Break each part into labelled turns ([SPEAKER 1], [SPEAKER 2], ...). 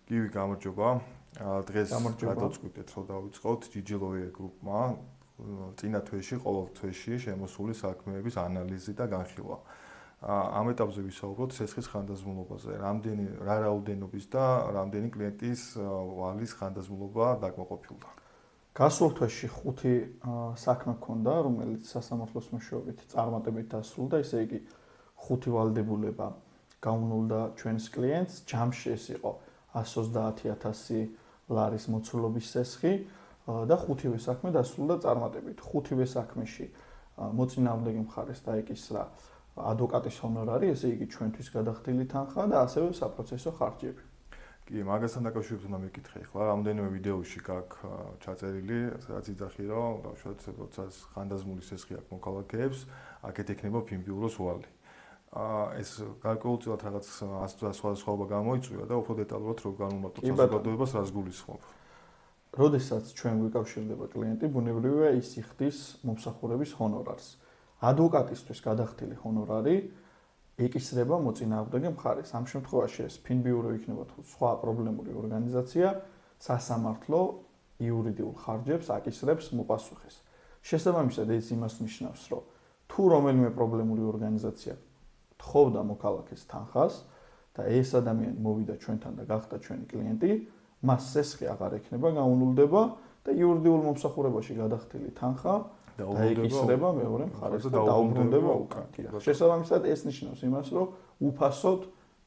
[SPEAKER 1] გივი გამარჯობა. დღეს გადავწყვიტეთ, რომ დავიწყოთ GGLOE გრუპმა წინა თვეში, ყოველ თვეში შემოსული საქმეების ანალიზი და განხილვა. ამ ეტაპზე ვისაუბროთ სესხის ხანდაზმულობაზე. რა რაოდენობის და რამდენი კლიენტის ვალის ხანდაზმულობა დაკმაყოფილდა.
[SPEAKER 2] გასულ თვეში 5 საქმე ჰქონდა, რომელიც სასამართლოს მეშვეობით წარმატებით დასრულდა, ისე იგი 5 ვალდებულება გაუნულდა ჩვენს კლიენტს. ჯამში ეს იყო 130,000 ლარის მოცულობის სესხი და 5-ვე საქმე დასრულდა წარმატებით. 5-ვე საქმეში მოწინააღმდეგე მხარეს დაეკისრა ადვოკატის ჰონორარი, ესე იგი ჩვენთვის გადახდილი თანხა და ასევე საპროცესო ხარჯები.
[SPEAKER 1] კი, მაგასთან დაკავშირებით უნდა მეკითხე ახლა, რამდენიმე ვიდეოში გაქვს ჩაწერილი, რაც იძახი, რომ ბავშვად, როცა ხანდაზმული სესხი აქვს მოქალაქეებს, აქეთ ექნება ფინბიუროს ვალი. ეს გარკვეულწილად რაღაც სხვადასხვაობა გამოიწვია და უფრო დეტალურად რო განვმარტოთ საზოგადოებას რას გულისხმობ.
[SPEAKER 2] როდესაც ჩვენ გვიკავშირდება კლიენტი, ბუნებრივია ის იხდის მომსახურების ჰონორარს. ადვოკატისთვის გადახდილი ჰონორარი ეკისრება მოწინააღმდეგე მხარეს. ამ შემთხვევაში ეს ფინბიურო იქნება თუ სხვა პრობლემური ორგანიზაცია, სასამართლო იურიდიულ ხარჯებს აკისრებს მოპასუხეს. შესაბამისად ეს იმას ნიშნავს, რომ თუ რომელიმე პრობლემური ორგანიზაცია თხოვდა მოქალაქეს თანხას და ეს ადამიანი მოვიდა ჩვენთან და გახდა ჩვენი კლიენტი, მას სესხი აღარ ექნება, გაუნულდება და იურიდიულ მომსახურებაში გადახდილი თანხა დაეკისრება მეორე მხარეს და დაუბრუნდება უკან. შესაბამისად ეს ნიშნავს იმას, რომ უფასოდ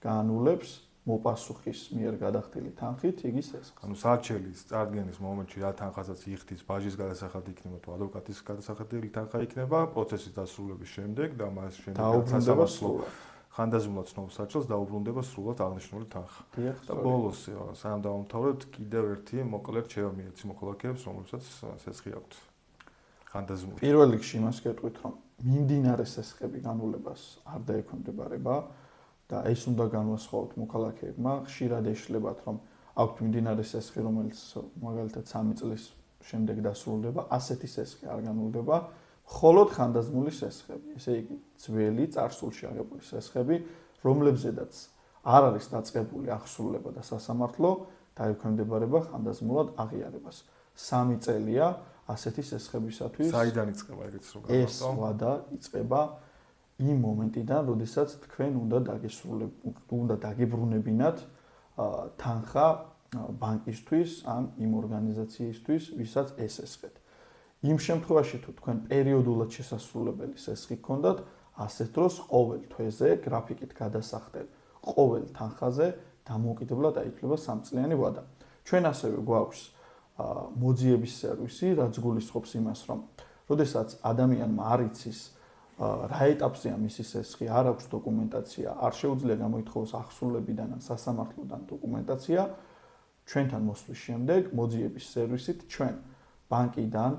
[SPEAKER 2] გაანულებს მოპასუხის მიერ გადახდილი თანხით იგი სესხს.
[SPEAKER 1] ანუ საარჩელის წარდგენის მომენტში რა თანხასაც იხდის, ბაჟის გადასახად იქნება თუ ადვოკატის გადასახადელი თანხა იქნება პროცესის დასრულების შემდეგ და მას შემდეგ
[SPEAKER 2] დასასამართლო
[SPEAKER 1] ხანდაზმულად ცნობს საარჩელს დაუბრუნდება სრულად აღნიშნული თანხა. და ბოლოს სანამ დავამთავრებთ კიდევ ერთი მოკლე რჩევა მიეცი მოქალაქეებს, რომლებსაც სესხი აქვთ. ხანდაზმული.
[SPEAKER 2] პირველ რიგში იმას გეტყვით, რომ მიმდინარე სესხები განულებას არ დაექვემდებარება და ეს უნდა განვასხვაოთ მოქალაქეებმა. ხშირად ეშლებათ, რომ აქვთ მიმდინარე სესხი, რომელიც მაგალითად 3 წლის შემდეგ დასრულდება, ასეთი სესხი არ განულდება, მხოლოდ ხანდაზმული სესხები, ესე იგი ძველი წარსულში აღებული სესხები, რომლებზედაც არ არის დაწყებული აღსრულება და სასამართლო დაექვემდებარება ხანდაზმულად აღიარებას. 3 წელია ასეთი სესხებისათვის.
[SPEAKER 1] საიდან იწყება ეგეც რო
[SPEAKER 2] გამოვიდა? ეს ვადა იწყება იმ მომენტიდან, როდესაც თქვენ უნდა დაგებრუნებინათ თანხა ბანკისთვის ან იმ ორგანიზაციისთვის, ვისაც ესესხეთ. იმ შემთხვევაში თუ თქვენ პერიოდულად შესასრულებელი სესხი გქონდათ, ასეთ დროს ყოველ თვეზე გრაფიკით გადასახდელ ყოველ თანხაზე დამოუკიდებლად აითვლება 3 წლიანი ვადა. ჩვენ ასევე გვაქვს მოძიების სერვისი, რაც გულისხმობს იმას, რომ როდესაც ადამიანმა არ იცის რა ეტაპზეა მისი სესხი, არ აქვს დოკუმენტაცია, არ შეუძლია გამოითხოვოს აღსრულებიდან ან სასამართლოდან დოკუმენტაცია, ჩვენთან მოსვლის შემდეგ მოძიების სერვისით ჩვენ ბანკიდან,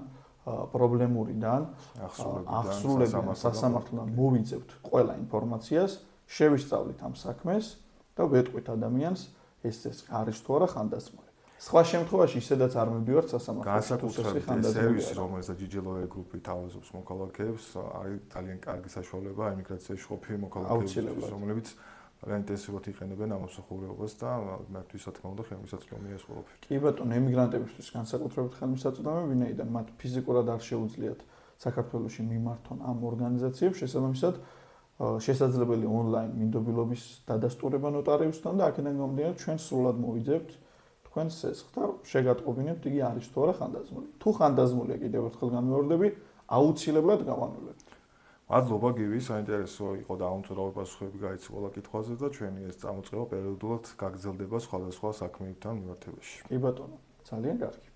[SPEAKER 2] პრობლემურიდან, აღსრულებიდან, სასამართლოდან მოვიძებთ ყველა ინფორმაციას, შევისწავლით ამ საქმეს და ვეტყვით ადამიანს ეს სესხი არის თუ არა ხანდაზმული. სხვა შემთხვევაში ისედაც არ მივდივართ სასამართლოში.
[SPEAKER 1] განსაკუთრებით სერვისი, რომელსაც GGLOE გრუპი თავაზობს მოქალაქეებს, არის ძალიან კარგი საშუალება ემიგრაციაში ყოფილი მოქალაქეებისთვის, რომლებიც ძალიან ინტენსიურად იყენებენ ამ მოსახურეობას და მათთვის რა თქმა უნდა ხელმისაწვდომია ეს ყველაფერი.
[SPEAKER 2] კი ბატონო, ემიგრანტებისთვის განსაკუთრებით ხელმისაწვდომია, ვინაიდან მათ ფიზიკურად არ შეუძლიათ საქართველოში მიმართონ ამ ორგანიზაციებს, შესაბამისად შესაძლებელი ონლაინ მინდობილობის დადასტურება ნოტარიუსთან და აქედან გამომდინარე ჩვენ სრულად მოვიძებთ თქვენ სესხს და შეგატყობინებთ იგი არის თუ არა ხანდაზმული. თუ ხანდაზმულია, კიდევ ერთხელ განმეორდები, აუცილებლად გავანულებთ.
[SPEAKER 1] მადლობა გივი, საინტერესო იყო და აუმთავრებელი პასუხები გაიცი ყველა კითხვაზე და ჩვენი ეს წამოწყება პერიოდულად გაგრძელდება სხვადასხვა საქმეებთან მიმართებაში.
[SPEAKER 2] კი ბატონო, ძალიან კარგი.